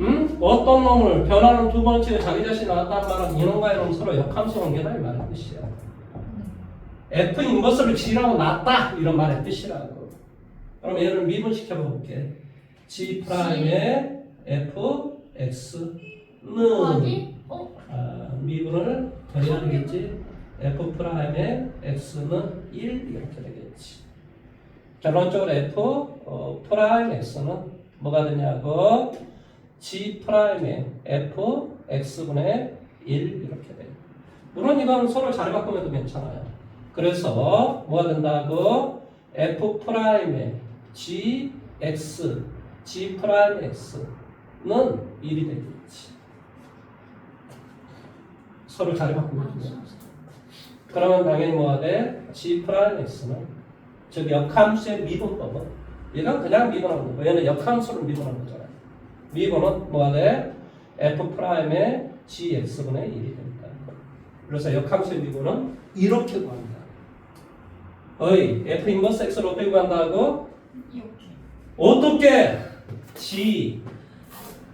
응? 어떤 놈을 변하는 두 번째 자기 자신이 나왔다는 말은 이놈과 이놈 서로 역함수 관계다 이 말의 뜻이야. f 인버스를 g라고 놨다 이런 말의 뜻이라고. 그럼 얘를 미분시켜 볼게. g 프라임의 f x는 미분을 더해야 되겠지. f 프라임의 x는 1 이렇게 되겠지. 결론적으로 f 프라임 x는 뭐가 되냐고 g 프라임의 f x분의 1 이렇게 돼요. 물론 이건 서로 자리 바꾸면 괜찮아요. 그래서 뭐가 된다고? f 프라임의 gx, g 프라임 x는 1이 되겠지. 서로 자리 바꾸면 돼요. 그러면 당연히 뭐가 돼? g 프라임 x는 즉 역함수의 미분법은 얘는 그냥 미분하는 거고 얘는 역함수를 미분하는 거잖아요. 미분은 뭐가 돼? f 프라임의 gx분의 1이 됩니다. 그래서 역함수의 미분은 이렇게 구합니다. f 인버스 x를 어떻게 구한다고? 이렇게. 어떻게? g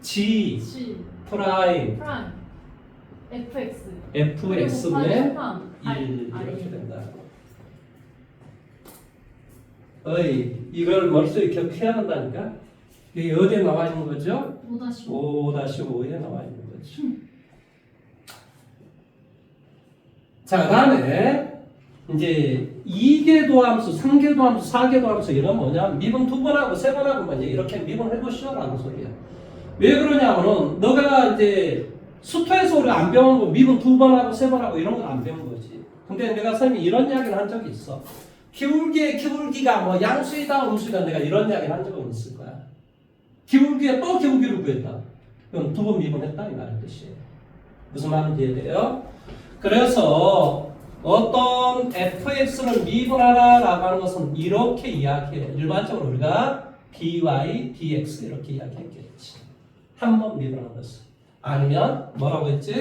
G 프라임 프라임 fx fx분의 1 아래. 이렇게 된다. 이걸 머릿속에 기억해야 한다니까. 이게 어디에 나와 있는 거죠? 5-5 5-5에 나와 있는 거죠. 자, 그다음에 이제 2개 도함수, 3개 도함수, 4개 도함수 이런 뭐냐? 미분 2번 하고 3번 하고 이제 이렇게 미분해 보시오라는 소리야. 왜 그러냐면은 너가 이제 수토에서 우리 안 배운 거 미분 2번 하고 3번 하고 이런 건 안 배운 거지. 근데 내가 선생님이 이런 이야기를 한 적이 있어. 기울기가 뭐 양수이다 음수이다 내가 이런 이야기를 한 적은 있을 거야. 기울기에 또 기울기를 구했다. 그럼 2번 미분했다 이 말의 뜻이에요. 무슨 말인지 이해돼요? 그래서 어떤 fx를 미분하다라고 하는 것은 이렇게 이야기해요. 일반적으로 우리가 dy, dx 이렇게 이야기했겠지. 한 번 미분하는 것은. 아니면 뭐라고 했지?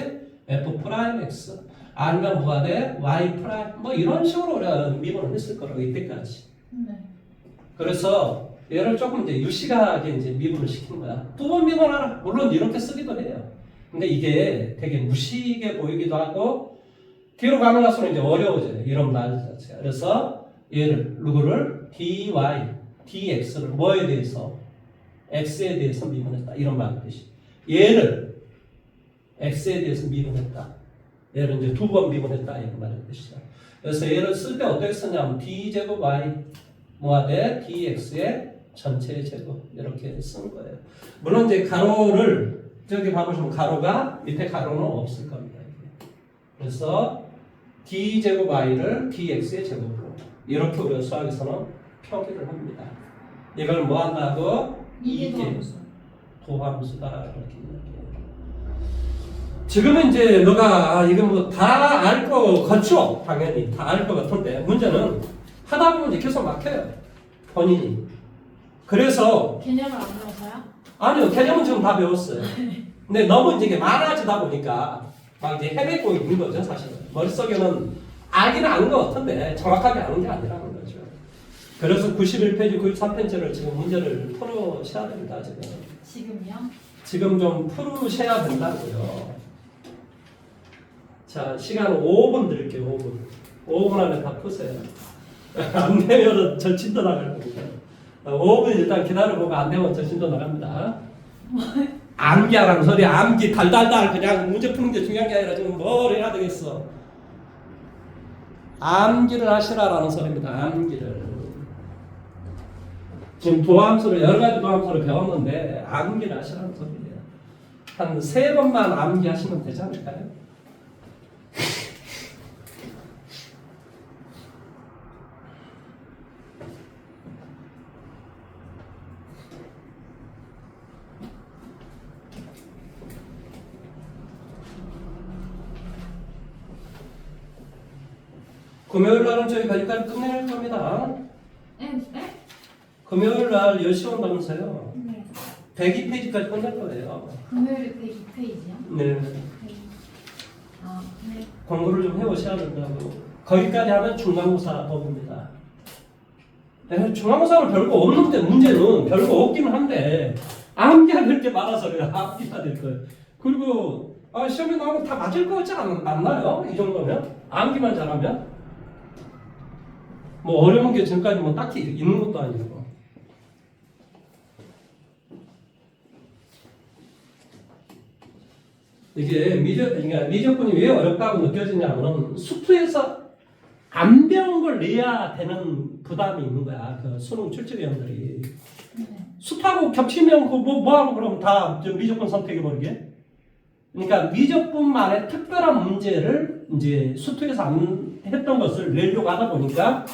f 프라임 x. 아니면 뭐가 돼? y 프라임. 뭐 이런 식으로 우리가 미분을 했을 거라고 이때까지. 네. 그래서 얘를 조금 이제 유식하게 이제 미분을 시킨 거야. 2번 미분하라. 물론 이렇게 쓰기도 해요. 근데 이게 되게 무식해 보이기도 하고 뒤로 가면 갈수록 이제 어려워져요. 이런 말 자체가. 그래서 얘를 누구를 dy, dx를 뭐에 대해서 x에 대해서 미분했다. 이런 말의 뜻이. 얘를 x에 대해서 미분했다. 얘를 이제 2번 미분했다. 이런 말의 뜻이야. 그래서 얘를 쓸 때 어떻게 쓰냐면 d제곱 y 뭐가 돼? dx의 전체 제곱 이렇게 쓰는 거예요. 물론 이제 가로를 저기 봐보시면 가로가 밑에 가로는 없을 겁니다. 그래서 d제곱 y를 dx의 제곱으로 이렇게 우리가 수학에서는 표기를 합니다. 이걸 뭐 한다고? 이게 도함수다 이렇게 이야기해요. 지금은 이제 너가 이거 뭐 다 알 거 같죠? 당연히 다 알 거 같은데 문제는 하다 보면 이제 계속 막혀요. 본인이. 그래서 개념을 안 배워서요? 아니요 개념은 지금 다 배웠어요. 근데 너무 이제 이게 많아지다 보니까 막 이제 헤매고 있는 거죠 사실은. 머릿속에는 알기는 아는 것 같은데 정확하게 아는 게 아니라는 거죠. 그래서 91페이지, 93페이지를 지금 문제를 풀으셔야 됩니다 지금. 지금요? 지금 좀 풀으셔야 된다고요. 자 시간 5분 드릴게요. 5분. 5분 안에 다 푸세요. 안 되면은 저 진도 나갈 겁니다. 5분 일단 기다려보고 안 되면 저 진도 나갑니다. 암기하라는 소리. 암기 달달달 그냥 문제 푸는 게 중요한 게 아니라 지금 뭘 해야 되겠어. 암기를 하시라라는 소리입니다. 암기를. 지금 도함수를 여러 가지 도함수를 배웠는데 암기를 하시라는 소리예요. 한 3번만 암기하시면 되지 않을까요? 금요일 날은 저희 여기까지 끝낼 겁니다. 네? 금요일 날 10시 온다면서요. 네. 102페이지까지 끝낼 거예요. 금요일에 102페이지요? 네. 아, 네. 공부를 좀 해오셔야 된다고. 거기까지 하면 중간고사 법입니다. 네, 중간고사는 별거 없는데 문제는 별거 없기는 한데 암기해야 될 게 많아서 그냥 암기해야 될 거예요. 그리고 시험에 나오면 다 맞을 거 같지 않나요? 이 정도면? 암기만 잘하면? 뭐 어려운 게 지금까지 뭐 딱히 있는 것도 아니고. 이게 미적분이 왜 어렵다고 느껴지냐면 수투에서 안 배운 걸 내야 되는 부담이 있는 거야. 그 수능 출제위원들이. 네. 수투하고 겹치면 그 뭐하고 그러면 다 미적분 선택해 버리게. 그러니까 미적분만의 특별한 문제를 이제 수투에서 안 했던 것을 내려고 하다 보니까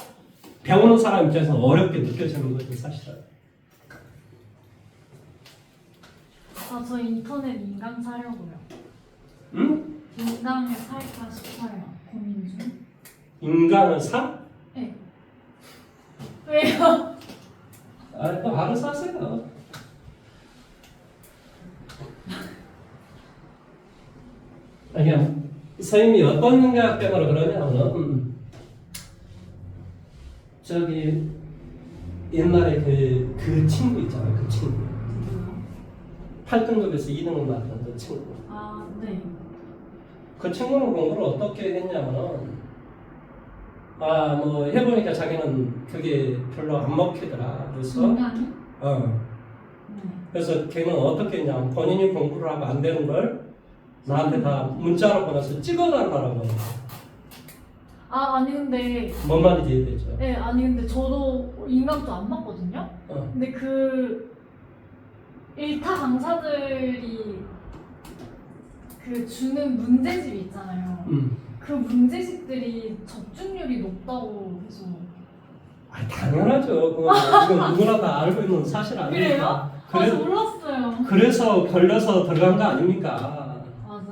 배우는 사람 입장에서 어렵게 느껴지는 거죠, 사실은. 아, 저 인터넷 인강 사려고요. 응? 인강을 살까 싶어요. 고민 중. 인간을 사? 네. 왜요? 아, 또 알아서 하세요. 그냥 선생님이 어떤 생각 때문에 그러냐면은 저기 옛날에 그 친구 있잖아요. 그 친구 8등급에서 2등급 나왔던 그 친구. 아, 네. 그 친구는 공부를 어떻게 했냐면은 뭐 해보니까 자기는 그게 별로 안 먹히더라. 그래서 인강이? 네. 그래서 걔는 어떻게 했냐면 본인이 공부를 하고 안 되는 걸 나한테 다 문자로 보내서 찍어달라고. 아, 아니 근데 뭔 말인지 이해되죠? 네, 아니 근데 저도 인강도 안 맞거든요. 근데 그 일타 강사들이 그 주는 문제집 있잖아요. 그 문제집들이 적중률이 높다고 해서. 아, 당연하죠. 그건 누구나 다 알고 있는 사실 아닙니까? 그래요? 아, 저 몰랐어요. 그래서 걸려서 들어간 거 아닙니까? 맞아요.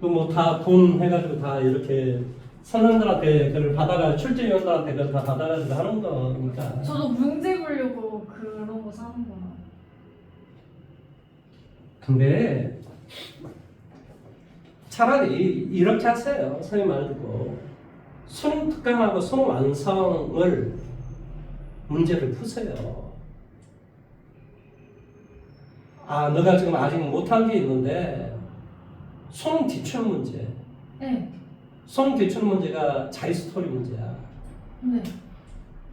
그 뭐 다 돈 해가지고 다 이렇게 선생들한테 그걸 받아가 출제위원들한테 그걸 다 받아가지고 하는 거니까. 저도 문제 보려고 그런 거 사는 거예요. 근데 차라리 이렇게 하세요. 선생님 말 듣고 수능 특강하고 수능 완성을 문제를 푸세요. 아, 너가 지금 아직 못한 게 있는데 수능 기출 문제. 네. 수능 기출 문제가 자이스토리 문제야. 네.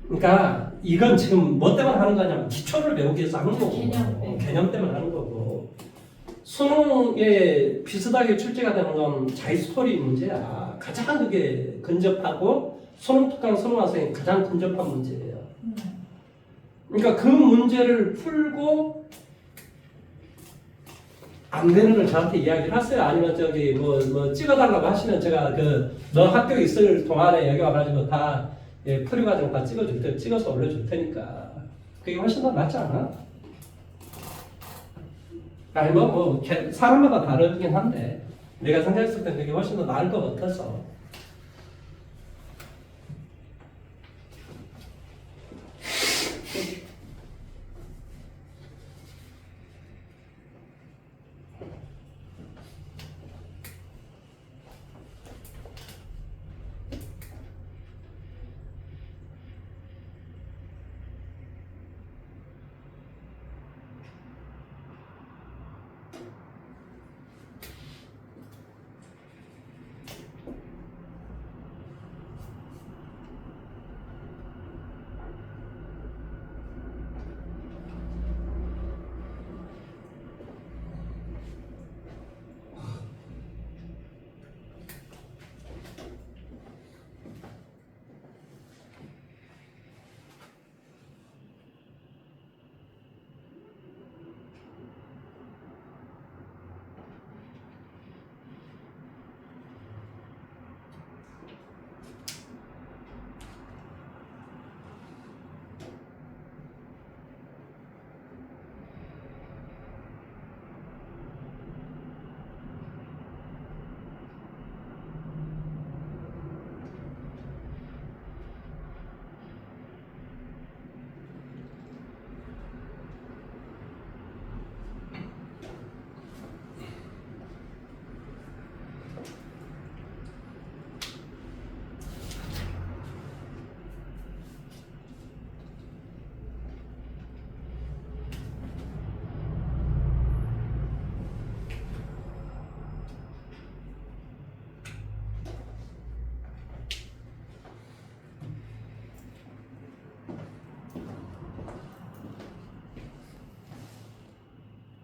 그러니까 이건 지금 뭐 때문에 하는 거냐면 기초를 배우기 위해서 하는 거고 개념 때문에 하는 거고 수능에 비슷하게 출제가 되는 건 자이스토리 문제야. 가장 그게 근접하고 수능 특강 수능 완성이 가장 근접한 문제예요. 그러니까 그 문제를 풀고 안 되는 걸 저한테 이야기를 하세요. 아니면 저기 뭐 찍어달라고 하시면 제가 너 학교에 있을 동안에 여기 와가지고 다 풀이 과정 다 찍어서 올려줄 테니까 그게 훨씬 더 낫지 않아? 아니 사람마다 다르긴 한데 내가 생각했을 때 그게 훨씬 더 나을 것 같아서